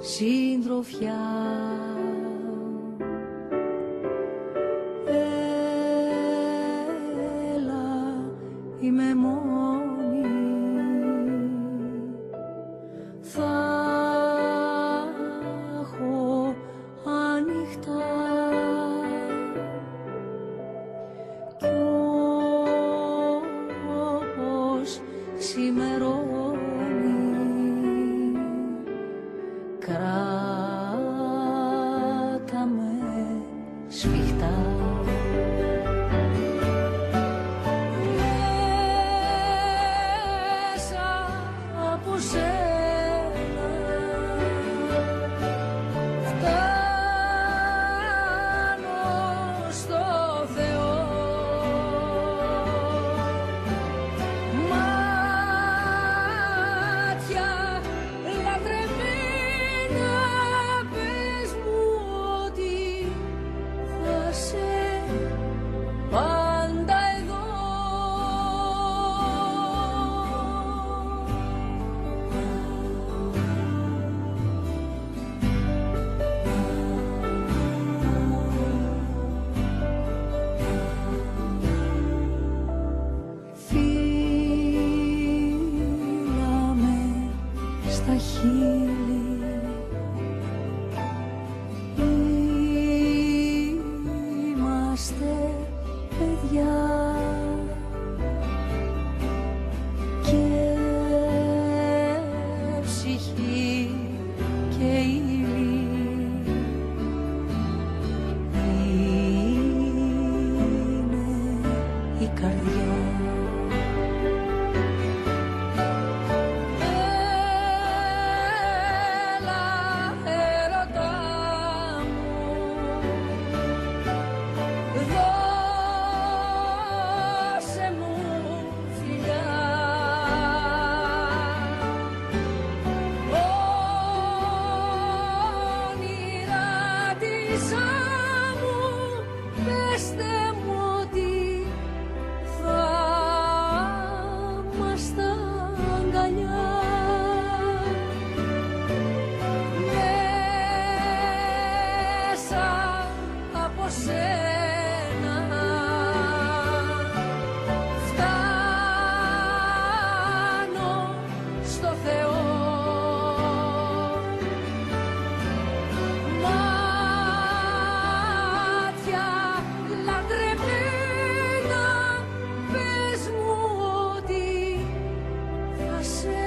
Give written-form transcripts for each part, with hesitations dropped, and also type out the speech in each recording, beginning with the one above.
συντροφιά. Έλα, είμαι μόνη, θα έχω ανοιχτά κι όπως ξημερώνει κράτα με σφιχτά. Μέσα από σένα φτάνω στο Θεό. Μάτια λατρεμένα, πες μου ότι θα σε πάντα εδώ. Φίλα με στα χείλη, είμαστε παιδιά και ψυχή και ύλη είναι η καρδιά. Έλα, έρωτα μου, δώσε μου φιλιά. Όνειρα της άμμου, πέστε μου ότι θα είμαστε αγκαλιά. Μέσα από σένα φτάνω στο Θεό. Μάτια λατρεμένα, πες μου ότι θα σε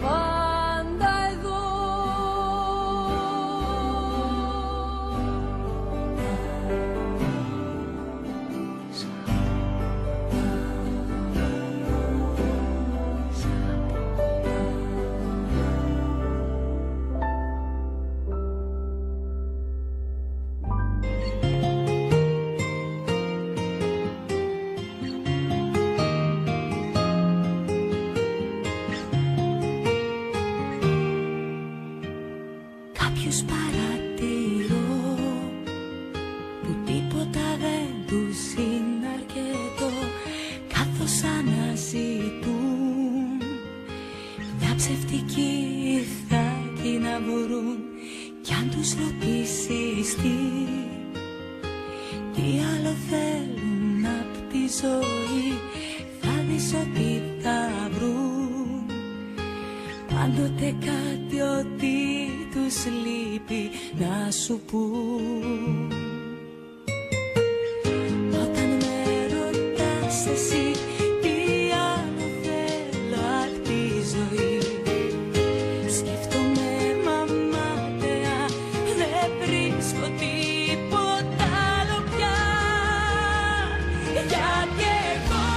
πάντα εδώ. Κάποιους παρατηρώ που τίποτα δεν τους είναι αρκετό, καθώς αναζητούν μια ψευτική ηθάκη να βρουν. Κι αν τους ρωτήσεις τι άλλο θέλουν απ' τη ζωή, θα δεις ότι θα βρουν πάντοτε κάτι ότι τους λείπει να σου πουν. Όταν με ρωτάς εσύ τι άλλο θέλω απ' τη ζωή, σκέφτομαι μαμάταια, δεν βρίσκω τίποτα άλλο πια. Γιατί εγώ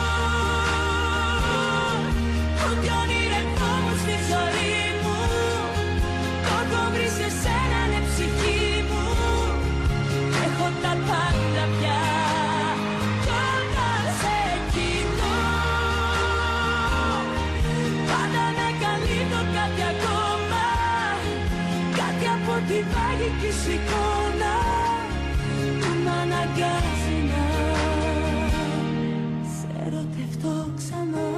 ό,τι ονειρευόμουν στη ζωή μου, το έχω βρει σε σένα, ναι, ψυχή μου. Έχω τα πάντα πια κι όταν σε κοιτώ, πάντα με καλύπτω κάτι ακόμα, κάτι από τη μαγική σου εικόνα που μ' αναγκάζει να σε ερωτευτώ ξανά.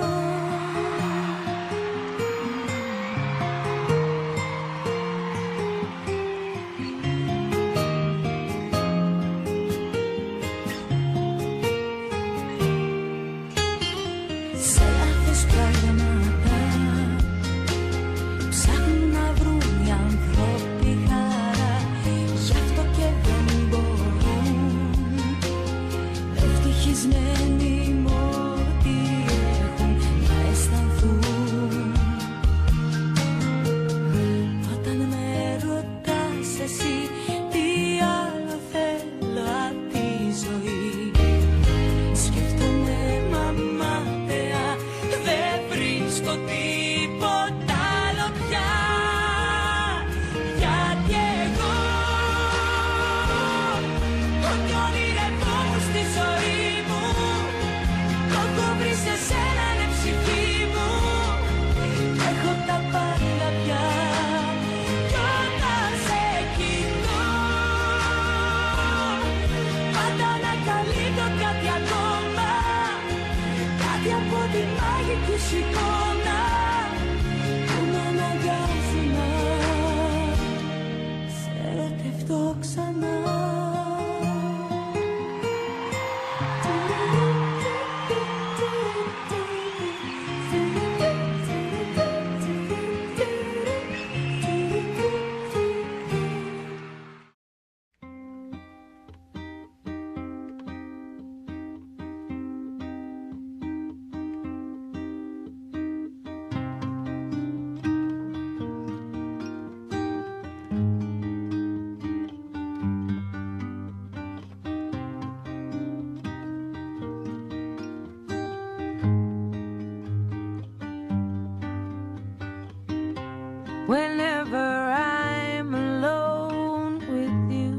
Whenever I'm alone with you,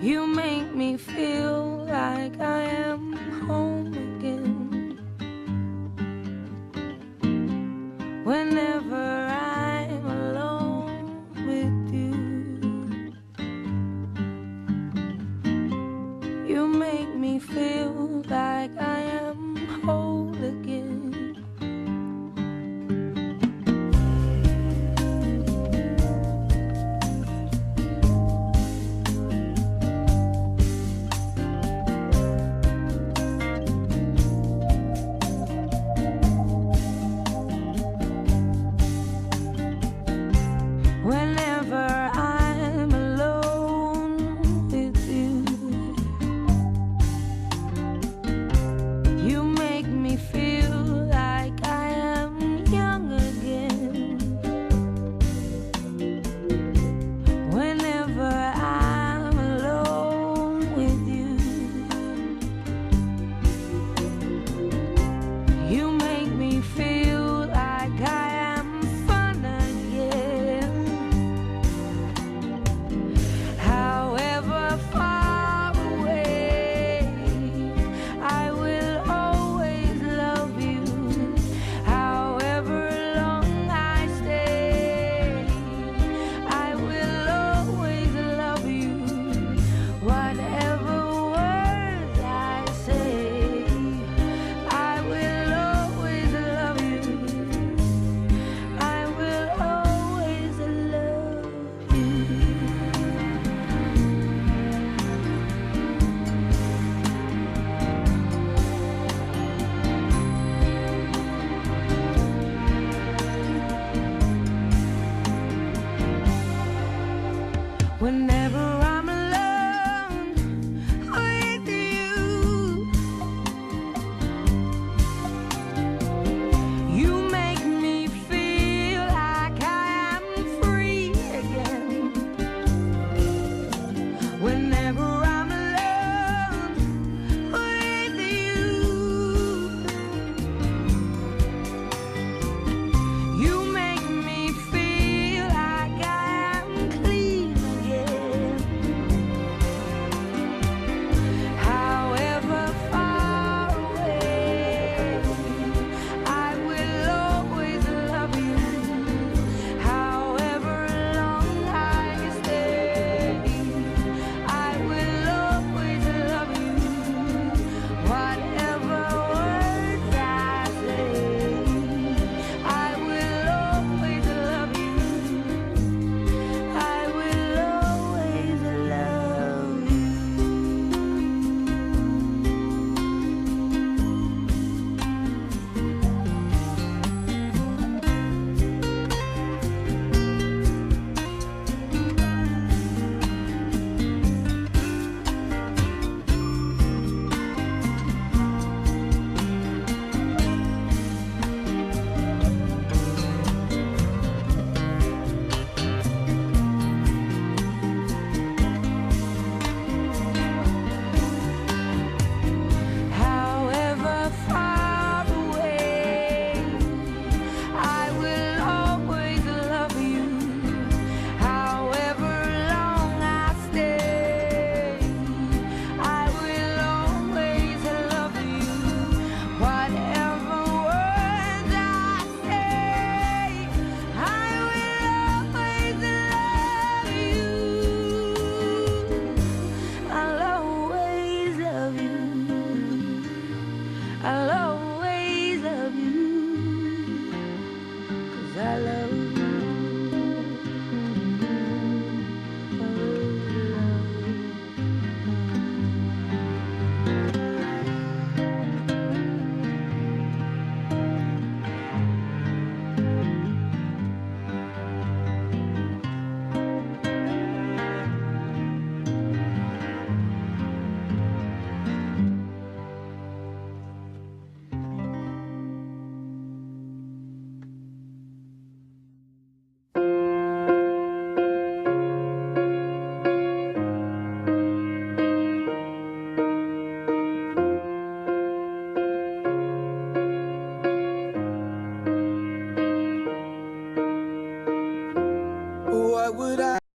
you make me feel like I am home again. Whenever I'm alone with you, you make me feel like I am whole again. what would